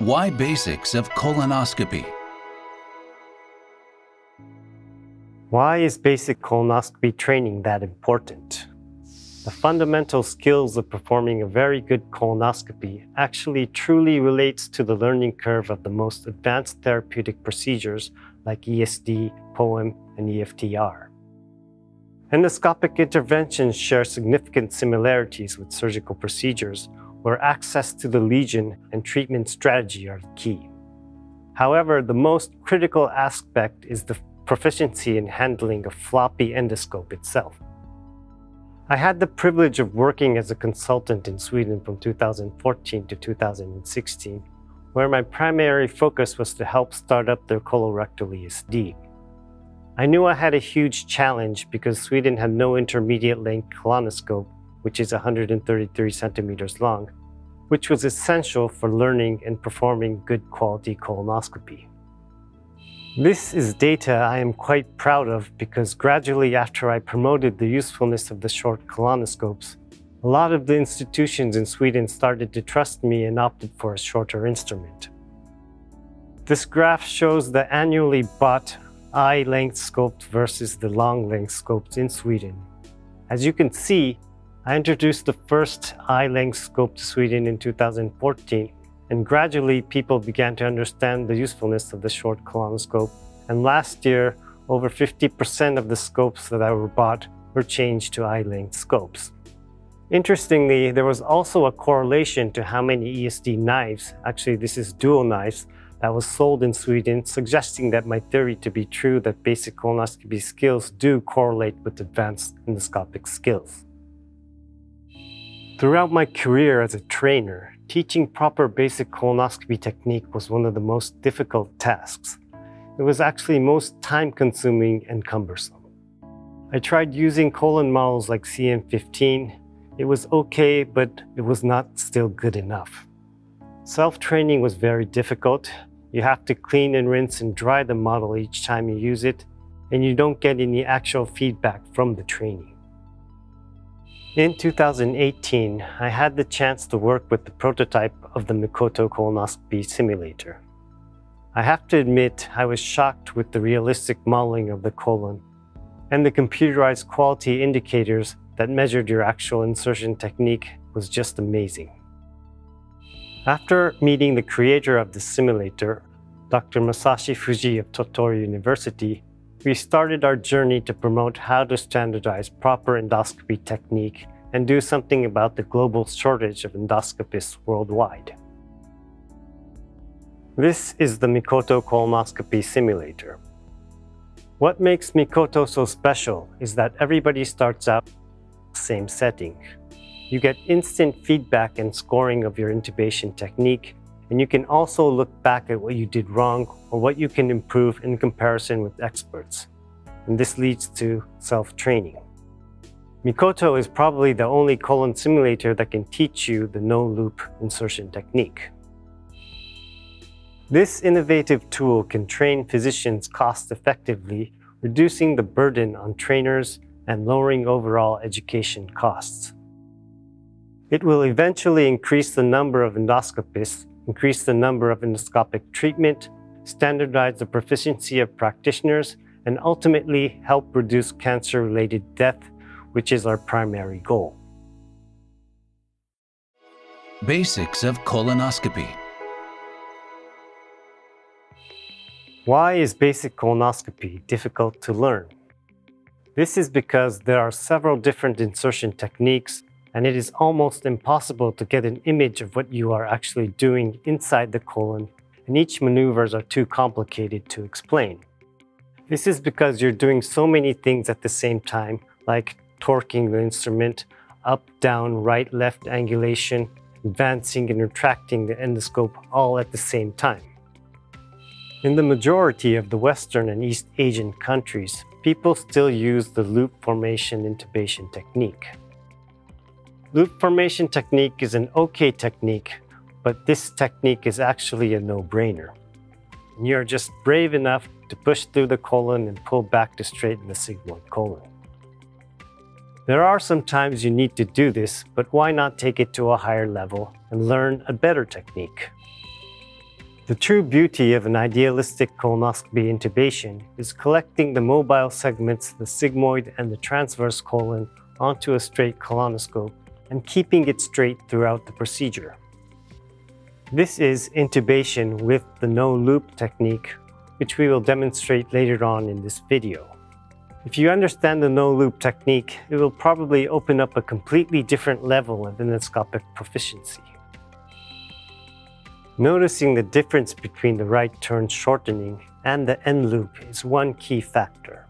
Why basics of colonoscopy? Why is basic colonoscopy training that important? The fundamental skills of performing a very good colonoscopy actually truly relates to the learning curve of the most advanced therapeutic procedures like ESD, POEM, and EFTR. Endoscopic interventions share significant similarities with surgical procedures where access to the lesion and treatment strategy are key. However, the most critical aspect is the proficiency in handling a floppy endoscope itself. I had the privilege of working as a consultant in Sweden from 2014 to 2016, where my primary focus was to help start up their colorectal ESD. I knew I had a huge challenge because Sweden had no intermediate length colonoscope, which is 133 centimeters long, which was essential for learning and performing good quality colonoscopy. This is data I am quite proud of because gradually after I promoted the usefulness of the short colonoscopes, a lot of the institutions in Sweden started to trust me and opted for a shorter instrument. This graph shows the annually bought eye-length scopes versus the long-length scopes in Sweden. As you can see, I introduced the first eye-length scope to Sweden in 2014, and gradually people began to understand the usefulness of the short colonoscope, and last year, over 50% of the scopes that were bought were changed to eye-length scopes. Interestingly, there was also a correlation to how many ESD knives, actually this is dual knives, that was sold in Sweden, suggesting that my theory to be true that basic colonoscopy skills do correlate with advanced endoscopic skills. Throughout my career as a trainer, teaching proper basic colonoscopy technique was one of the most difficult tasks. It was actually most time-consuming and cumbersome. I tried using colon models like CM15. It was okay, but it was not still good enough. Self-training was very difficult. You have to clean and rinse and dry the model each time you use it, and you don't get any actual feedback from the training. In 2018, I had the chance to work with the prototype of the Mikoto Colonoscopy simulator. I have to admit, I was shocked with the realistic modeling of the colon and the computerized quality indicators that measured your actual insertion technique was just amazing. After meeting the creator of the simulator, Dr. Masashi Fuji of Tottori University, we started our journey to promote how to standardize proper endoscopy technique and do something about the global shortage of endoscopists worldwide. This is the Mikoto Colonoscopy simulator. What makes Mikoto so special is that everybody starts out in the same setting. You get instant feedback and scoring of your intubation technique, and you can also look back at what you did wrong or what you can improve in comparison with experts. And this leads to self-training. Mikoto is probably the only colon simulator that can teach you the no-loop insertion technique. This innovative tool can train physicians cost-effectively, reducing the burden on trainers and lowering overall education costs. It will eventually increase the number of endoscopists, increase the number of endoscopic treatment, standardize the proficiency of practitioners, and ultimately help reduce cancer-related death, which is our primary goal. Basics of colonoscopy. Why is basic colonoscopy difficult to learn? This is because there are several different insertion techniques, and it is almost impossible to get an image of what you are actually doing inside the colon, and each maneuvers are too complicated to explain. This is because you're doing so many things at the same time, like torquing the instrument, up, down, right, left angulation, advancing and retracting the endoscope all at the same time. In the majority of the Western and East Asian countries, people still use the loop formation intubation technique. Loop formation technique is an okay technique, but this technique is actually a no-brainer. You're just brave enough to push through the colon and pull back to straighten the sigmoid colon. There are some times you need to do this, but why not take it to a higher level and learn a better technique? The true beauty of an idealistic colonoscopy intubation is collecting the mobile segments, the sigmoid and the transverse colon, onto a straight colonoscope and keeping it straight throughout the procedure. This is intubation with the no-loop technique, which we will demonstrate later on in this video. If you understand the no-loop technique, it will probably open up a completely different level of endoscopic proficiency. Noticing the difference between the right turn shortening and the end loop is one key factor.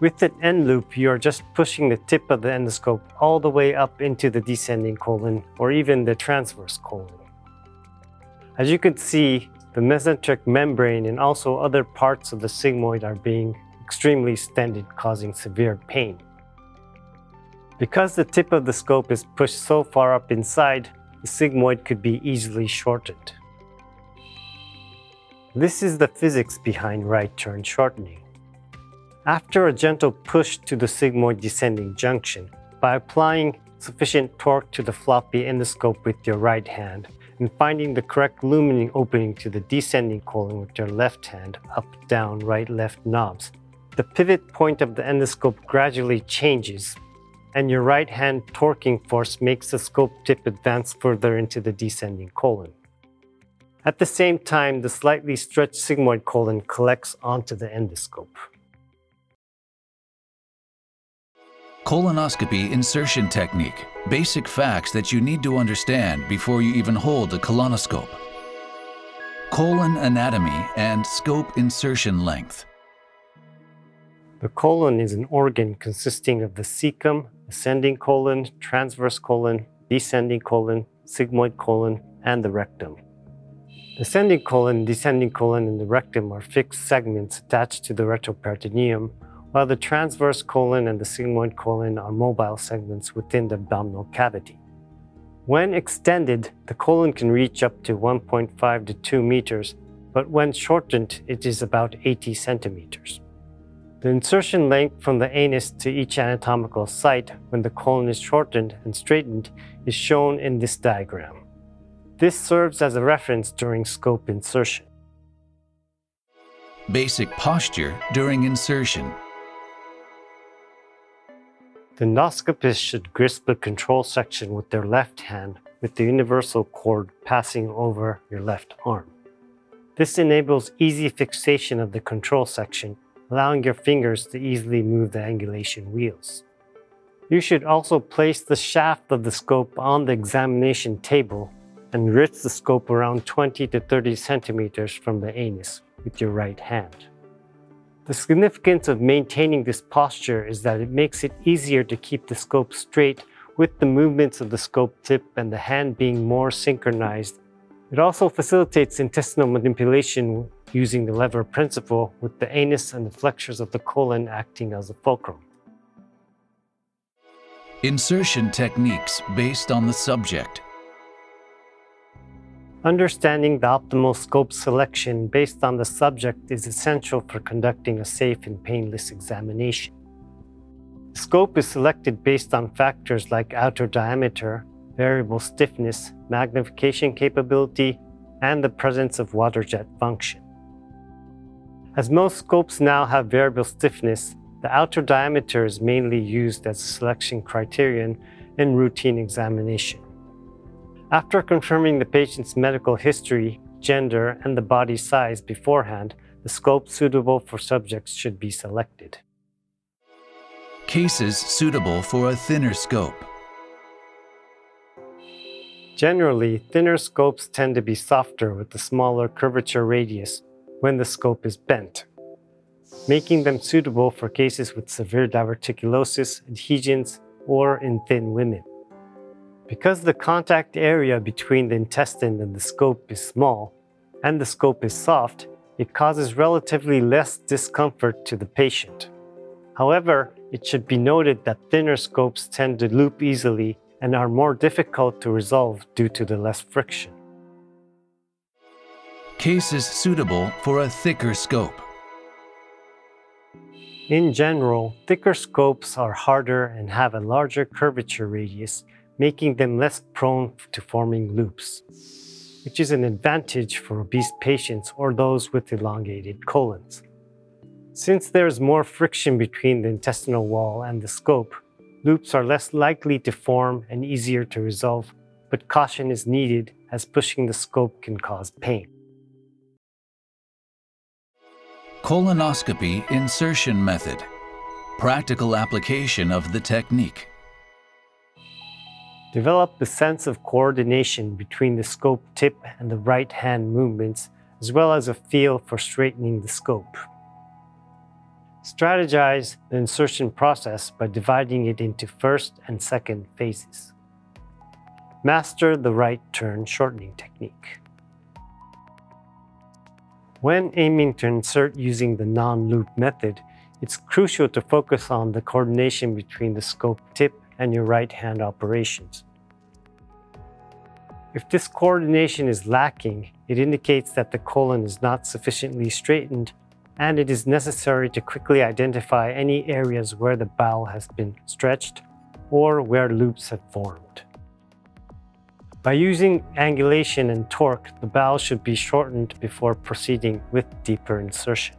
With an end loop, you are just pushing the tip of the endoscope all the way up into the descending colon or even the transverse colon. As you can see, the mesenteric membrane and also other parts of the sigmoid are being extremely stented, causing severe pain. Because the tip of the scope is pushed so far up inside, the sigmoid could be easily shortened. This is the physics behind right turn shortening. After a gentle push to the sigmoid descending junction, by applying sufficient torque to the floppy endoscope with your right hand and finding the correct lumen opening to the descending colon with your left hand, up, down, right, left knobs, the pivot point of the endoscope gradually changes, and your right hand torquing force makes the scope tip advance further into the descending colon. At the same time, the slightly stretched sigmoid colon collects onto the endoscope. Colonoscopy insertion technique. Basic facts that you need to understand before you even hold a colonoscope. Colon anatomy and scope insertion length. The colon is an organ consisting of the cecum, ascending colon, transverse colon, descending colon, sigmoid colon, and the rectum. The ascending colon, descending colon, and the rectum are fixed segments attached to the retroperitoneum, while the transverse colon and the sigmoid colon are mobile segments within the abdominal cavity. When extended, the colon can reach up to 1.5 to 2 meters, but when shortened, it is about 80 centimeters. The insertion length from the anus to each anatomical site when the colon is shortened and straightened is shown in this diagram. This serves as a reference during scope insertion. Basic posture during insertion. The endoscopist should grasp the control section with their left hand with the universal cord passing over your left arm. This enables easy fixation of the control section, allowing your fingers to easily move the angulation wheels. You should also place the shaft of the scope on the examination table and ridge the scope around 20 to 30 centimeters from the anus with your right hand. The significance of maintaining this posture is that it makes it easier to keep the scope straight with the movements of the scope tip and the hand being more synchronized. It also facilitates intestinal manipulation using the lever principle with the anus and the flexures of the colon acting as a fulcrum. Insertion techniques based on the subject. Understanding the optimal scope selection based on the subject is essential for conducting a safe and painless examination. The scope is selected based on factors like outer diameter, variable stiffness, magnification capability, and the presence of water jet function. As most scopes now have variable stiffness, the outer diameter is mainly used as a selection criterion in routine examination. After confirming the patient's medical history, gender, and the body size beforehand, the scope suitable for subjects should be selected. Cases suitable for a thinner scope. Generally, thinner scopes tend to be softer with a smaller curvature radius when the scope is bent, making them suitable for cases with severe diverticulosis, adhesions, or in thin women. Because the contact area between the intestine and the scope is small, and the scope is soft, it causes relatively less discomfort to the patient. However, it should be noted that thinner scopes tend to loop easily and are more difficult to resolve due to the less friction. Cases suitable for a thicker scope. In general, thicker scopes are harder and have a larger curvature radius, making them less prone to forming loops. which is an advantage for obese patients or those with elongated colons. Since there is more friction between the intestinal wall and the scope, loops are less likely to form and easier to resolve, but caution is needed as pushing the scope can cause pain. Colonoscopy insertion method. Practical application of the technique. Develop a sense of coordination between the scope tip and the right hand movements, as well as a feel for straightening the scope. Strategize the insertion process by dividing it into first and second phases. Master the right turn shortening technique. When aiming to insert using the non-loop method, it's crucial to focus on the coordination between the scope tip and your right hand operations. If this coordination is lacking, it indicates that the colon is not sufficiently straightened, and it is necessary to quickly identify any areas where the bowel has been stretched or where loops have formed. By using angulation and torque, the bowel should be shortened before proceeding with deeper insertion.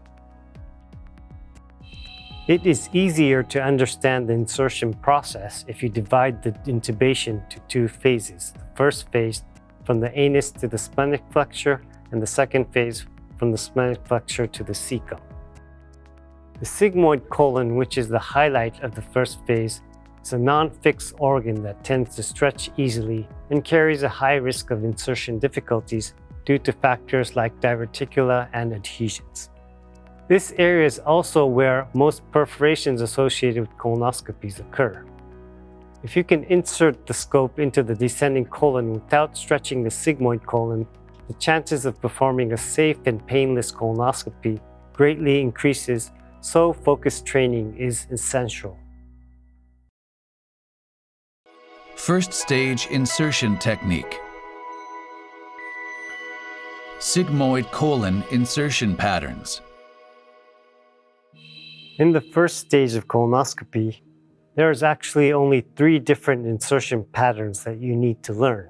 It is easier to understand the insertion process if you divide the intubation to two phases. The first phase from the anus to the splenic flexure, and the second phase from the splenic flexure to the cecum. The sigmoid colon, which is the highlight of the first phase, is a non-fixed organ that tends to stretch easily and carries a high risk of insertion difficulties due to factors like diverticula and adhesions. This area is also where most perforations associated with colonoscopies occur. If you can insert the scope into the descending colon without stretching the sigmoid colon, the chances of performing a safe and painless colonoscopy greatly increases, so focused training is essential. First stage insertion technique. Sigmoid colon insertion patterns. In the first stage of colonoscopy, there is actually only 3 different insertion patterns that you need to learn.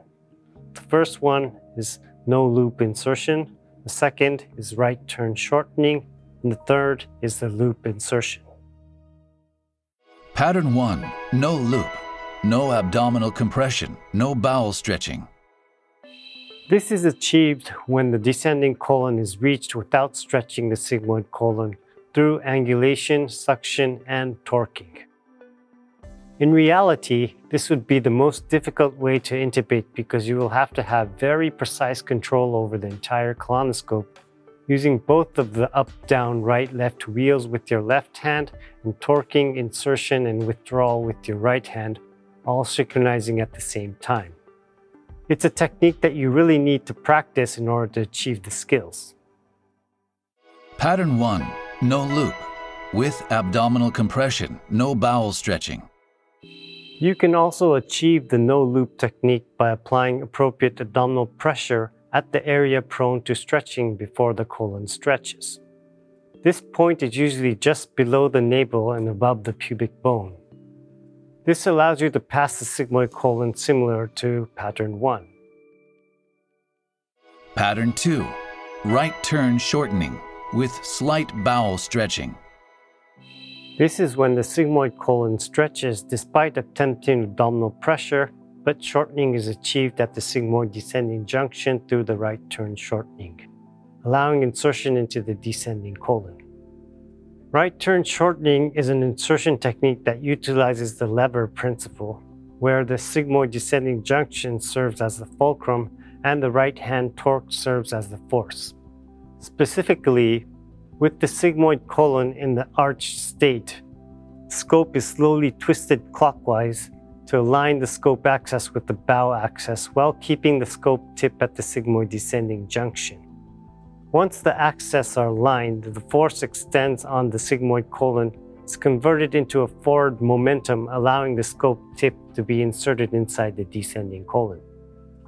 The first one is no loop insertion, the second is right turn shortening, and the third is the loop insertion. Pattern 1, no loop. No abdominal compression, no bowel stretching. This is achieved when the descending colon is reached without stretching the sigmoid colon through angulation, suction, and torquing. In reality, this would be the most difficult way to intubate because you will have to have very precise control over the entire colonoscope, using both of the up, down, right, left wheels with your left hand and torquing, insertion, and withdrawal with your right hand, all synchronizing at the same time. It's a technique that you really need to practice in order to achieve the skills. Pattern 1, no loop, with abdominal compression, no bowel stretching. You can also achieve the no loop technique by applying appropriate abdominal pressure at the area prone to stretching before the colon stretches. This point is usually just below the navel and above the pubic bone. This allows you to pass the sigmoid colon similar to pattern 1. Pattern 2, right turn shortening with slight bowel stretching. This is when the sigmoid colon stretches despite attempting abdominal pressure, but shortening is achieved at the sigmoid descending junction through the right turn shortening, allowing insertion into the descending colon. Right turn shortening is an insertion technique that utilizes the lever principle, where the sigmoid descending junction serves as the fulcrum and the right hand torque serves as the force. Specifically, with the sigmoid colon in the arched state, the scope is slowly twisted clockwise to align the scope axis with the bow axis while keeping the scope tip at the sigmoid descending junction. Once the axes are aligned, the force extends on the sigmoid colon. It's converted into a forward momentum, allowing the scope tip to be inserted inside the descending colon.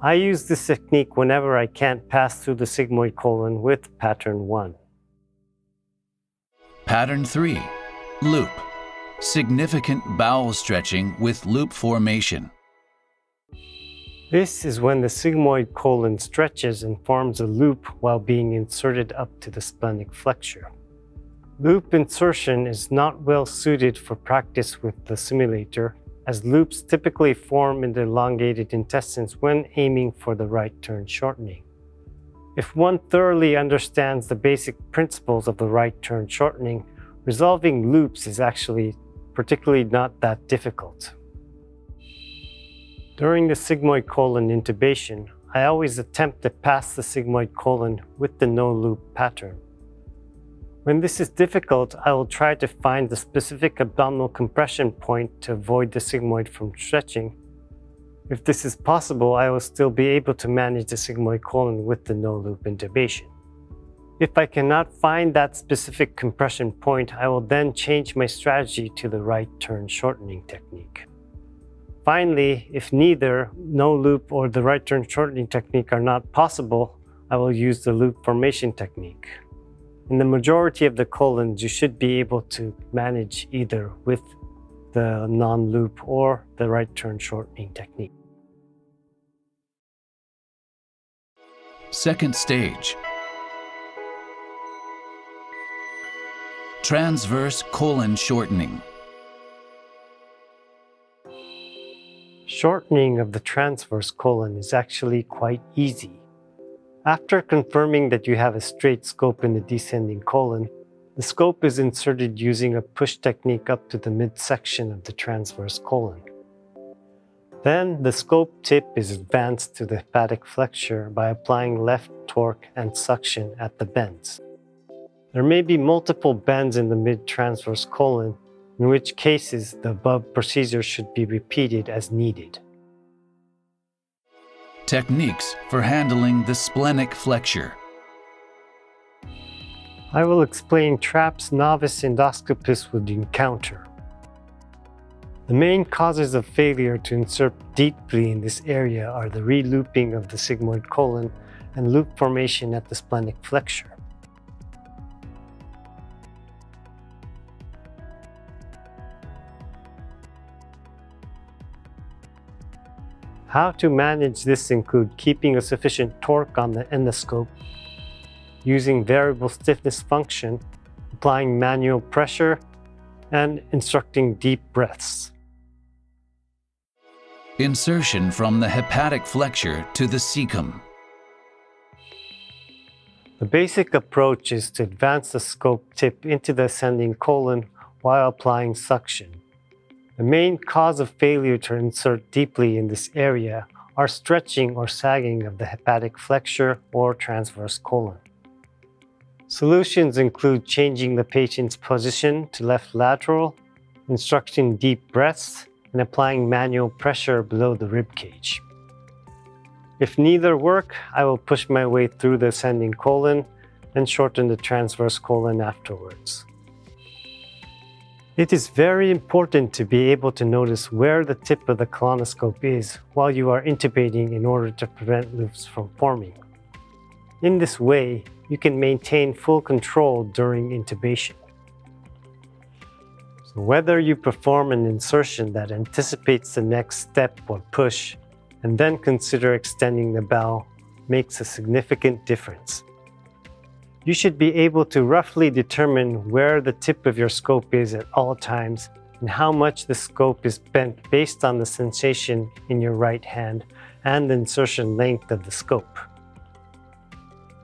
I use this technique whenever I can't pass through the sigmoid colon with pattern 1. Pattern 3, loop, significant bowel stretching with loop formation. This is when the sigmoid colon stretches and forms a loop while being inserted up to the splenic flexure. Loop insertion is not well suited for practice with the simulator, as loops typically form in the elongated intestines when aiming for the right turn shortening. If one thoroughly understands the basic principles of the right turn shortening, resolving loops is actually particularly not that difficult. During the sigmoid colon intubation, I always attempt to pass the sigmoid colon with the no-loop pattern. When this is difficult, I will try to find the specific abdominal compression point to avoid the sigmoid from stretching. If this is possible, I will still be able to manage the sigmoid colon with the no-loop intubation. If I cannot find that specific compression point, I will then change my strategy to the right turn shortening technique. Finally, if neither no-loop or the right turn shortening technique are not possible, I will use the loop formation technique. In the majority of the colons, you should be able to manage either with the non-loop or the right turn shortening technique. Second stage. Transverse colon shortening. Shortening of the transverse colon is actually quite easy. After confirming that you have a straight scope in the descending colon, the scope is inserted using a push technique up to the midsection of the transverse colon. Then the scope tip is advanced to the hepatic flexure by applying left torque and suction at the bends. There may be multiple bends in the mid-transverse colon, in which cases the above procedure should be repeated as needed. Techniques for handling the splenic flexure. I will explain traps novice endoscopists would encounter. The main causes of failure to insert deeply in this area are the re-looping of the sigmoid colon and loop formation at the splenic flexure. How to manage this include keeping a sufficient torque on the endoscope, using variable stiffness function, applying manual pressure, and instructing deep breaths. Insertion from the hepatic flexure to the cecum. The basic approach is to advance the scope tip into the ascending colon while applying suction. The main cause of failure to insert deeply in this area are stretching or sagging of the hepatic flexure or transverse colon. Solutions include changing the patient's position to left lateral, instructing deep breaths, and applying manual pressure below the rib cage. If neither work, I will push my way through the ascending colon and shorten the transverse colon afterwards. It is very important to be able to notice where the tip of the colonoscope is while you are intubating in order to prevent loops from forming. In this way, you can maintain full control during intubation. So whether you perform an insertion that anticipates the next step or push, and then consider extending the bowel, makes a significant difference. You should be able to roughly determine where the tip of your scope is at all times and how much the scope is bent based on the sensation in your right hand and the insertion length of the scope.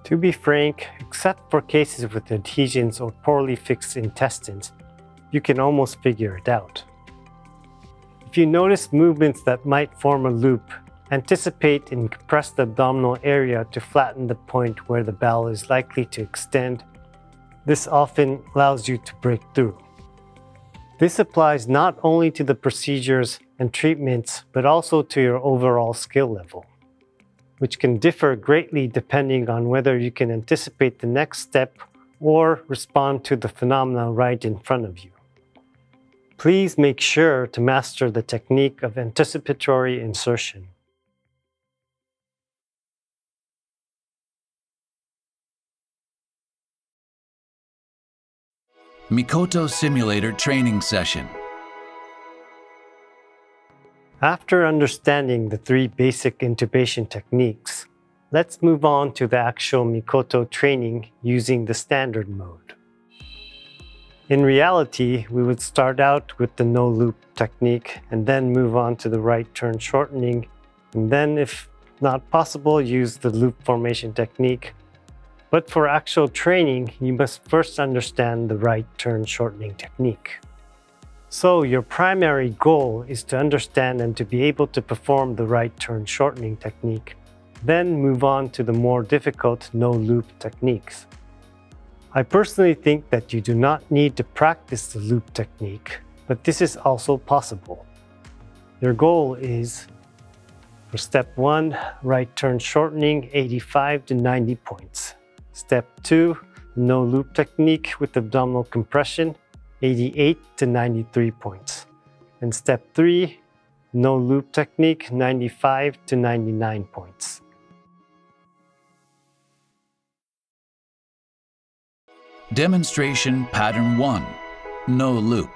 To be frank, except for cases with adhesions or poorly fixed intestines, you can almost figure it out. If you notice movements that might form a loop, anticipate and compress the abdominal area to flatten the point where the bowel is likely to extend. This often allows you to break through. This applies not only to the procedures and treatments, but also to your overall skill level, which can differ greatly depending on whether you can anticipate the next step or respond to the phenomena right in front of you. Please make sure to master the technique of anticipatory insertion. Mikoto Simulator Training Session. After understanding the 3 basic intubation techniques, let's move on to the actual Mikoto training using the standard mode. In reality, we would start out with the no-loop technique and then move on to the right turn shortening, and then if not possible, use the loop formation technique. But for actual training, you must first understand the right turn shortening technique. So your primary goal is to understand and to be able to perform the right turn shortening technique, then move on to the more difficult no-loop techniques. I personally think that you do not need to practice the loop technique, but this is also possible. Your goal is, for step 1, right turn shortening 85 to 90 points. Step 2, no loop technique with abdominal compression 88 to 93 points. And step 3, no loop technique 95 to 99 points. Demonstration Pattern 1. No loop.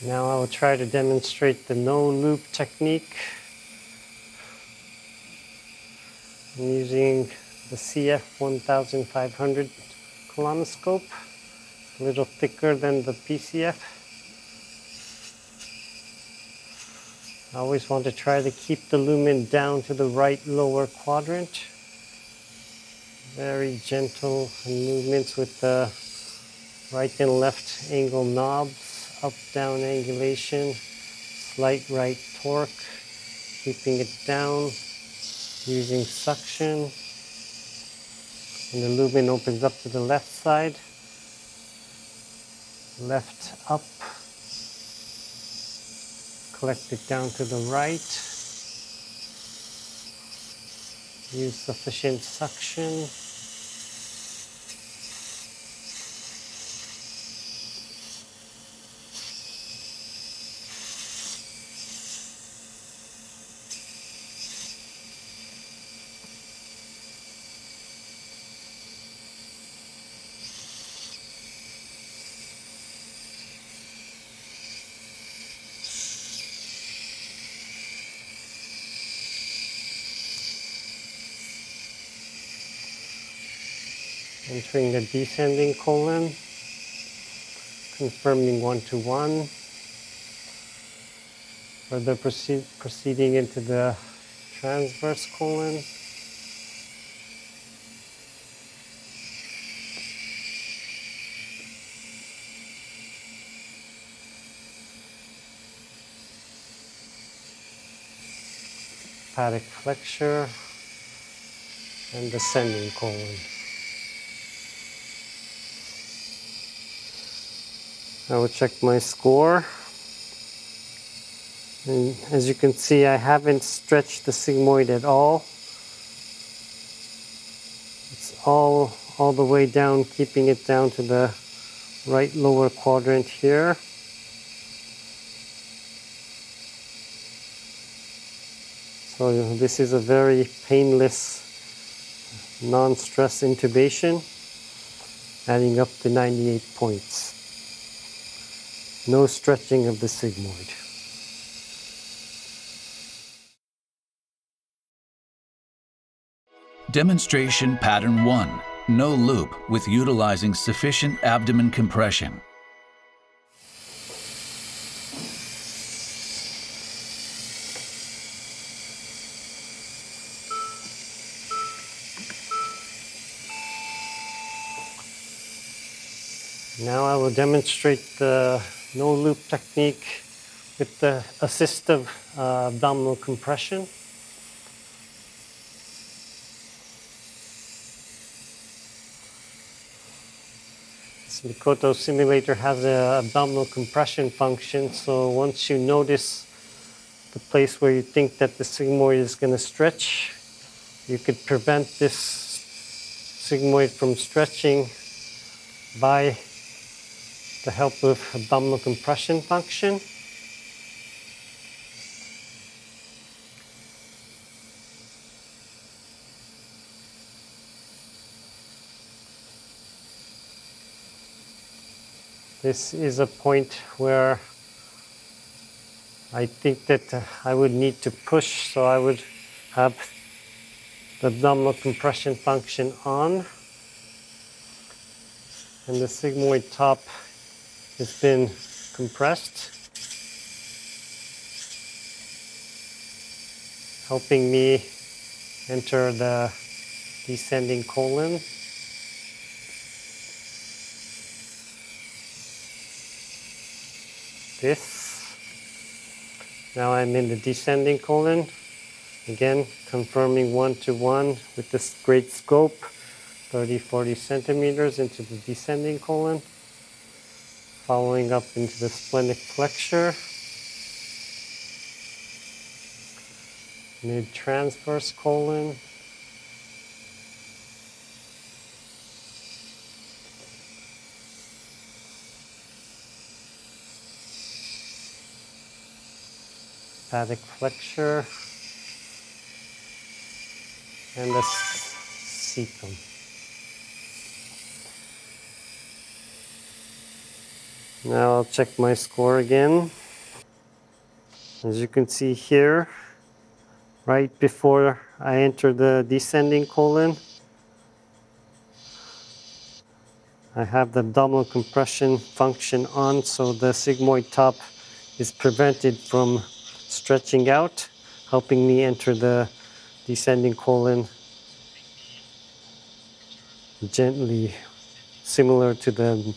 Now I will try to demonstrate the no loop technique. I'm using the CF1500 colonoscope, a little thicker than the PCF. I always want to try to keep the lumen down to the right lower quadrant. Very gentle movements with the right and left angle knobs. Up-down angulation, slight right torque, keeping it down, using suction. And the lumen opens up to the left side, left up, collect it down to the right, use sufficient suction. Entering the descending colon, confirming 1 to 1. Further proceeding into the transverse colon. Hepatic flexure and descending colon. I will check my score. And as you can see, I haven't stretched the sigmoid at all. It's all the way down, keeping it down to the right lower quadrant here. So this is a very painless, non-stress intubation, adding up to 98 points. No stretching of the sigmoid. Demonstration Pattern 1. No loop with utilizing sufficient abdomen compression. Now I will demonstrate the no loop technique with the assistive abdominal compression. This Mikoto simulator has an abdominal compression function, so once you notice the place where you think that the sigmoid is going to stretch, you could prevent this sigmoid from stretching by the help of abdominal compression function. This is a point where I think that I would need to push, so I would have the abdominal compression function on, and the sigmoid top has been compressed, helping me enter the descending colon. Now I'm in the descending colon. Again, confirming 1-to-1 with this great scope, 30-40 centimeters into the descending colon, following up into the splenic flexure, mid-transverse colon, hepatic flexure, and the cecum. Now I'll check my score again. As you can see here, right before I enter the descending colon, I have the abdominal compression function on, so the sigmoid top is prevented from stretching out, helping me enter the descending colon gently, similar to the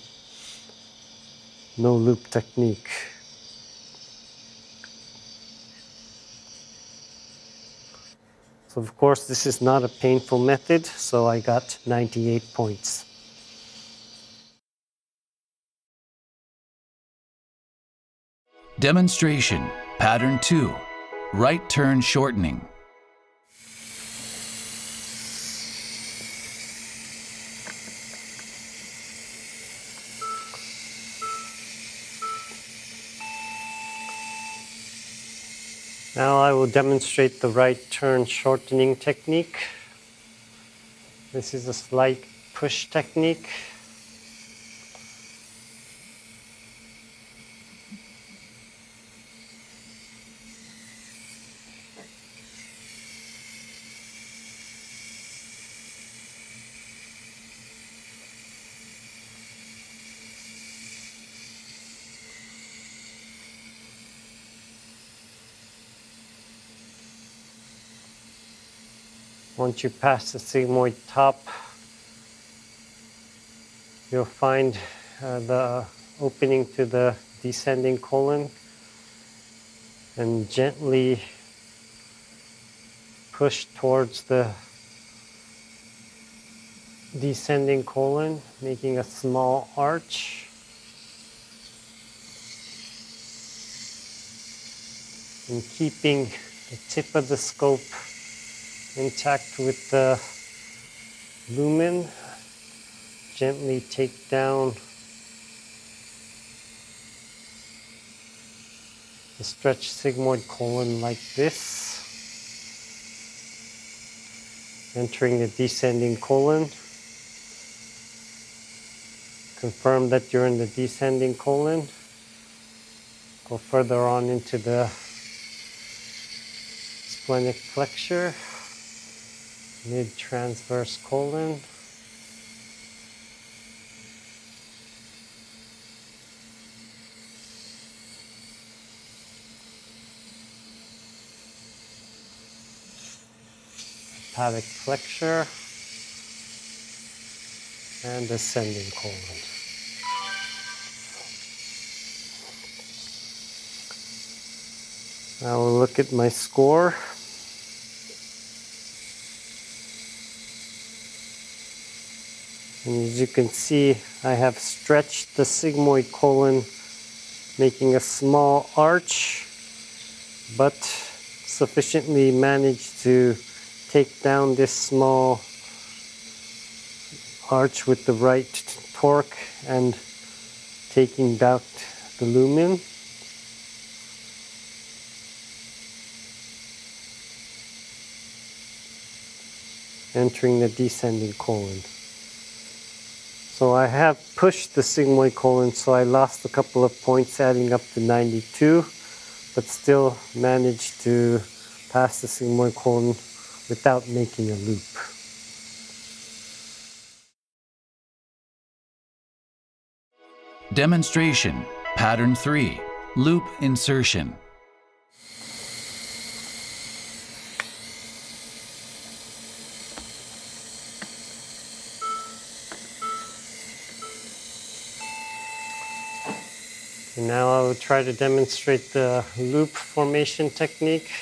no loop technique. So of course this is not a painful method, so I got 98 points. Demonstration, Pattern 2, Right Turn Shortening. Now I will demonstrate the right turn shortening technique. This is a slight push technique. Once you pass the sigmoid top, you'll find the opening to the descending colon, and gently push towards the descending colon, making a small arch. And keeping the tip of the scope intact with the lumen, gently take down the stretched sigmoid colon like this, entering the descending colon. Confirm that you're in the descending colon. Go further on into the splenic flexure, mid-transverse colon, hepatic flexure, and descending colon. Now we'll look at my score. And as you can see, I have stretched the sigmoid colon, making a small arch, but sufficiently managed to take down this small arch with the right torque and taking back the lumen. Entering the descending colon. So I have pushed the sigmoid colon, so I lost a couple of points adding up to 92, but still managed to pass the sigmoid colon without making a loop. Demonstration, Pattern 3, Loop Insertion. And now I will try to demonstrate the loop formation technique.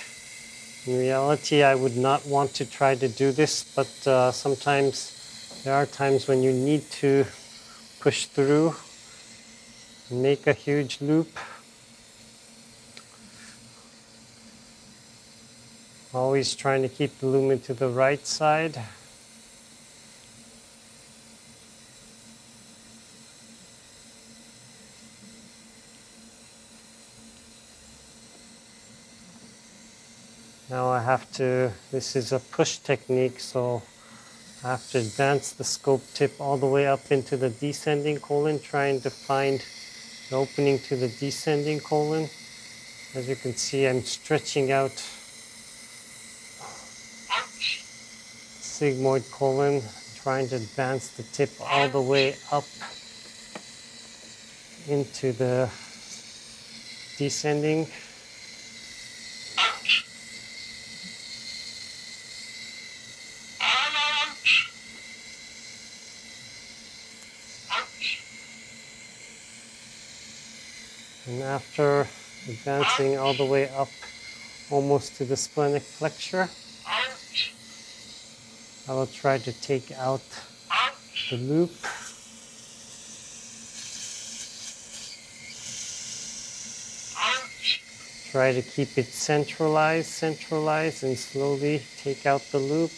In reality, I would not want to try to do this, but sometimes there are times when you need to push through and make a huge loop. Always trying to keep the lumen to the right side. Now I have to, this is a push technique, so I have to advance the scope tip all the way up into the descending colon, trying to find the opening to the descending colon. As you can see, I'm stretching out sigmoid colon, trying to advance the tip all the way up into the descending. And after advancing all the way up almost to the splenic flexure, I will try to take out the loop. Try to keep it centralized, and slowly take out the loop.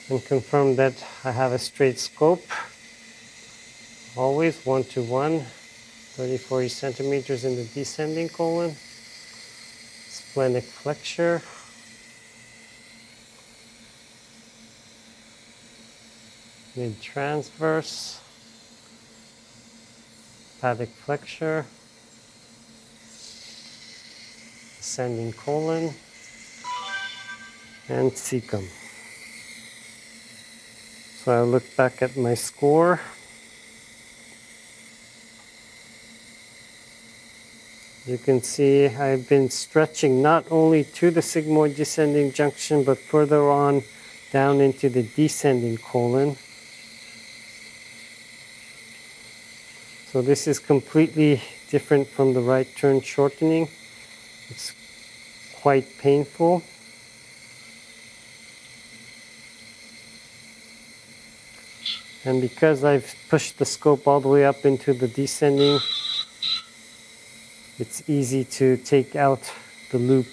And confirm that I have a straight scope. Always 1 to 1, 30-40 centimeters in the descending colon. Splenic flexure. Mid-transverse. Hepatic flexure. Descending colon. And cecum. So I look back at my score. You can see I've been stretching not only to the sigmoid descending junction, but further on down into the descending colon. So this is completely different from the right turn shortening. It's quite painful. And because I've pushed the scope all the way up into the descending, it's easy to take out the loop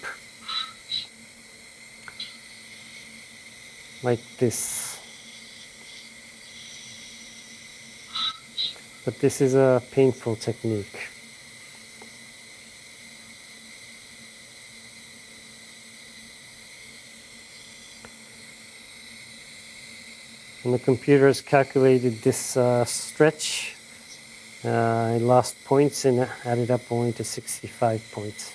like this. But this is a painful technique. And the computer has calculated this stretch. I lost points and added up only to 65 points.